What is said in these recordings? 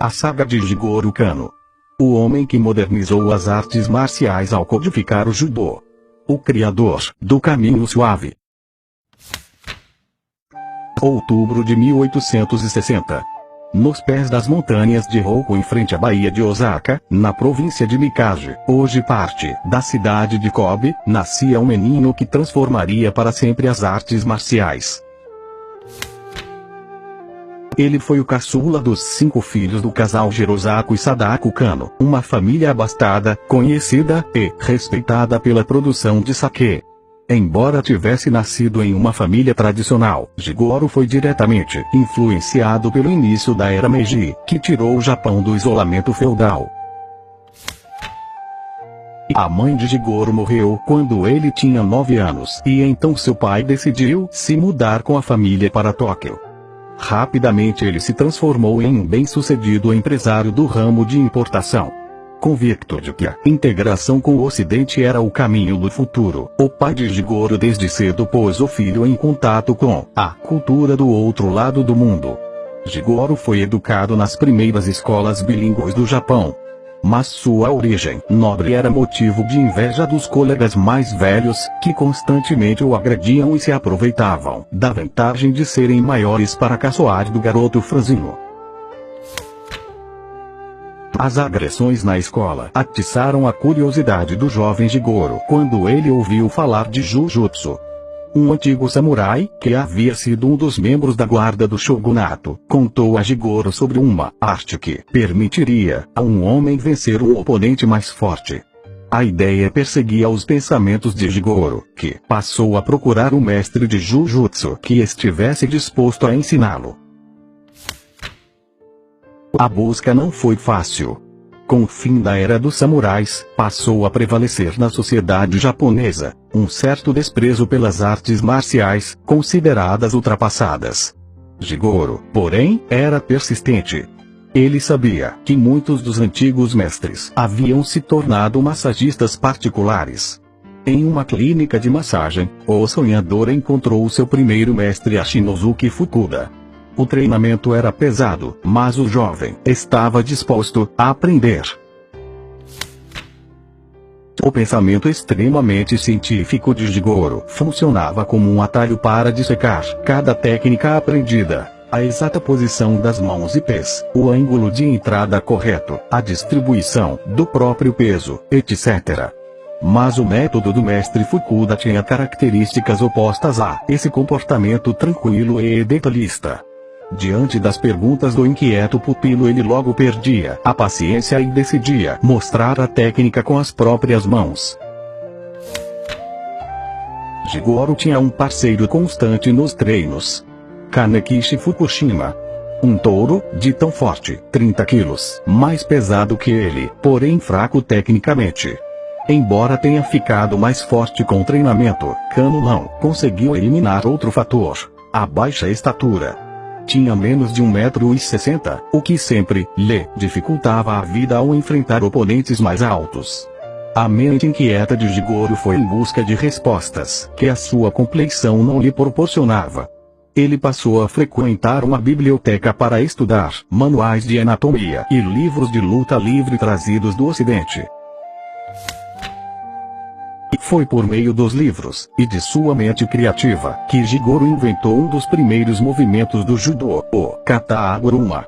A saga de Jigoro Kano. O homem que modernizou as artes marciais ao codificar o judô. O criador do Caminho Suave. Outubro de 1860. Nos pés das montanhas de Hoku em frente à Baía de Osaka, na província de Mikaji, hoje parte da cidade de Kobe, nascia um menino que transformaria para sempre as artes marciais. Ele foi o caçula dos 5 filhos do casal Jirosaku e Sadako Kano, uma família abastada, conhecida e respeitada pela produção de sake. Embora tivesse nascido em uma família tradicional, Jigoro foi diretamente influenciado pelo início da era Meiji, que tirou o Japão do isolamento feudal. A mãe de Jigoro morreu quando ele tinha 9 anos, e então seu pai decidiu se mudar com a família para Tóquio. Rapidamente ele se transformou em um bem-sucedido empresário do ramo de importação. Convicto de que a integração com o Ocidente era o caminho do futuro, o pai de Jigoro desde cedo pôs o filho em contato com a cultura do outro lado do mundo. Jigoro foi educado nas primeiras escolas bilíngues do Japão. Mas sua origem nobre era motivo de inveja dos colegas mais velhos, que constantemente o agrediam e se aproveitavam da vantagem de serem maiores para caçoar do garoto franzino. As agressões na escola atiçaram a curiosidade do jovem Jigoro quando ele ouviu falar de Jujutsu. Um antigo samurai, que havia sido um dos membros da guarda do shogunato, contou a Jigoro sobre uma arte que permitiria a um homem vencer um oponente mais forte. A ideia perseguia os pensamentos de Jigoro, que passou a procurar um mestre de Jujutsu que estivesse disposto a ensiná-lo. A busca não foi fácil. Com o fim da era dos samurais, passou a prevalecer na sociedade japonesa um certo desprezo pelas artes marciais, consideradas ultrapassadas. Jigoro, porém, era persistente. Ele sabia que muitos dos antigos mestres haviam se tornado massagistas particulares. Em uma clínica de massagem, o sonhador encontrou seu primeiro mestre Ashinosuke Fukuda. O treinamento era pesado, mas o jovem estava disposto a aprender. O pensamento extremamente científico de Jigoro funcionava como um atalho para dissecar cada técnica aprendida. A exata posição das mãos e pés, o ângulo de entrada correto, a distribuição do próprio peso, etc. Mas o método do mestre Fukuda tinha características opostas a esse comportamento tranquilo e detalhista. Diante das perguntas do inquieto pupilo, ele logo perdia a paciência e decidia mostrar a técnica com as próprias mãos. Jigoro tinha um parceiro constante nos treinos. Kanekishi Fukushima. Um touro, de tão forte, 30 quilos, mais pesado que ele, porém fraco tecnicamente. Embora tenha ficado mais forte com o treinamento, Kano não conseguiu eliminar outro fator: a baixa estatura. Tinha menos de 1,60 m, o que sempre lhe dificultava a vida ao enfrentar oponentes mais altos. A mente inquieta de Jigoro foi em busca de respostas que a sua complexão não lhe proporcionava. Ele passou a frequentar uma biblioteca para estudar manuais de anatomia e livros de luta livre trazidos do Ocidente. Foi por meio dos livros e de sua mente criativa que Jigoro inventou um dos primeiros movimentos do judô, o kata aguruma.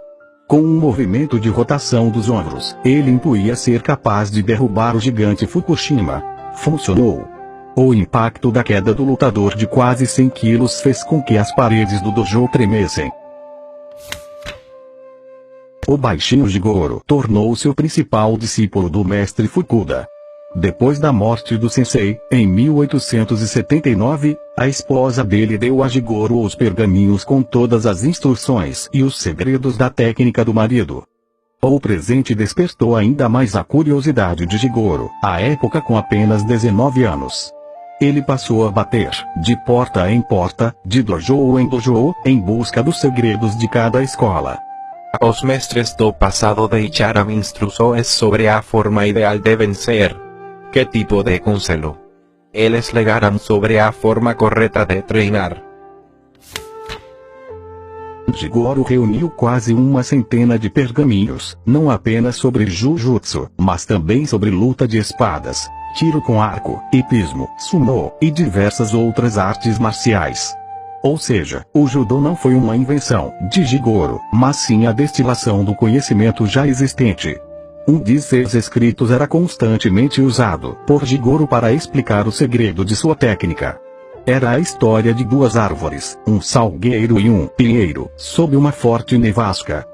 Com um movimento de rotação dos ombros, ele intuía ser capaz de derrubar o gigante Fukushima. Funcionou. O impacto da queda do lutador de quase 100 quilos fez com que as paredes do dojo tremessem. O baixinho Jigoro tornou-se o principal discípulo do mestre Fukuda. Depois da morte do sensei, em 1879, a esposa dele deu a Jigoro os pergaminhos com todas as instruções e os segredos da técnica do marido. O presente despertou ainda mais a curiosidade de Jigoro, à época com apenas 19 anos. Ele passou a bater, de porta em porta, de dojo em dojo, em busca dos segredos de cada escola. Os mestres do passado deixaram instruções sobre a forma ideal de vencer. ¿Qué tipo de conselho? Eles legaram sobre a forma correta de treinar. Jigoro reuniu quase uma centena de pergaminhos, não apenas sobre Jujutsu, mas também sobre luta de espadas, tiro com arco, hipismo, sumo, e diversas outras artes marciais. Ou seja, o judô não foi uma invenção de Jigoro, mas sim a destilação do conhecimento já existente. Um de seus escritos era constantemente usado por Jigoro para explicar o segredo de sua técnica. Era a história de duas árvores, um salgueiro e um pinheiro, sob uma forte nevasca.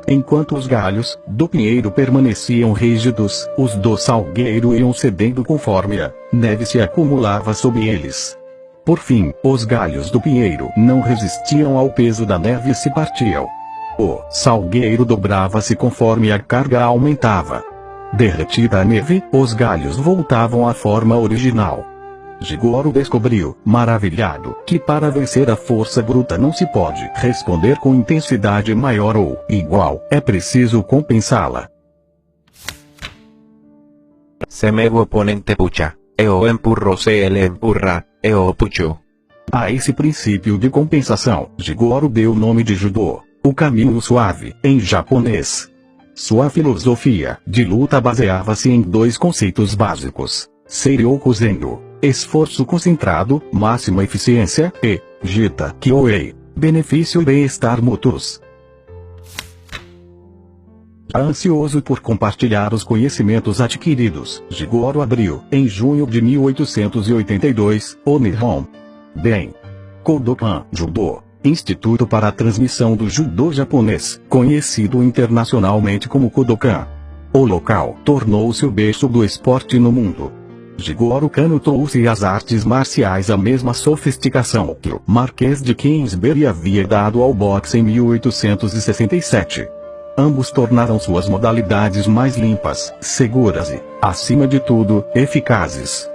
Enquanto os galhos do pinheiro permaneciam rígidos, os do salgueiro iam cedendo conforme a neve se acumulava sob eles. Por fim, os galhos do pinheiro não resistiam ao peso da neve e se partiam. O salgueiro dobrava-se conforme a carga aumentava. Derretida a neve, os galhos voltavam à forma original. Jigoro descobriu, maravilhado, que para vencer a força bruta não se pode responder com intensidade maior ou igual, é preciso compensá-la. Se meu oponente puxa, eu empurro, se ele empurra, eu puxo. A esse princípio de compensação, Jigoro deu o nome de Judô, o caminho suave, em japonês. Sua filosofia de luta baseava-se em dois conceitos básicos: Seiryoku Zendo, esforço concentrado, máxima eficiência, e Jita Kyoei, benefício e bem-estar mútuos. Ansioso por compartilhar os conhecimentos adquiridos, Jigoro abriu, em junho de 1882, o Nihon Den Kodokan Judô, Instituto para a Transmissão do Judô Japonês, conhecido internacionalmente como Kodokan. O local tornou-se o berço do esporte no mundo. Jigoro Kano trouxe às artes marciais a mesma sofisticação que o Marquês de Queensberry havia dado ao boxe em 1867. Ambos tornaram suas modalidades mais limpas, seguras e, acima de tudo, eficazes.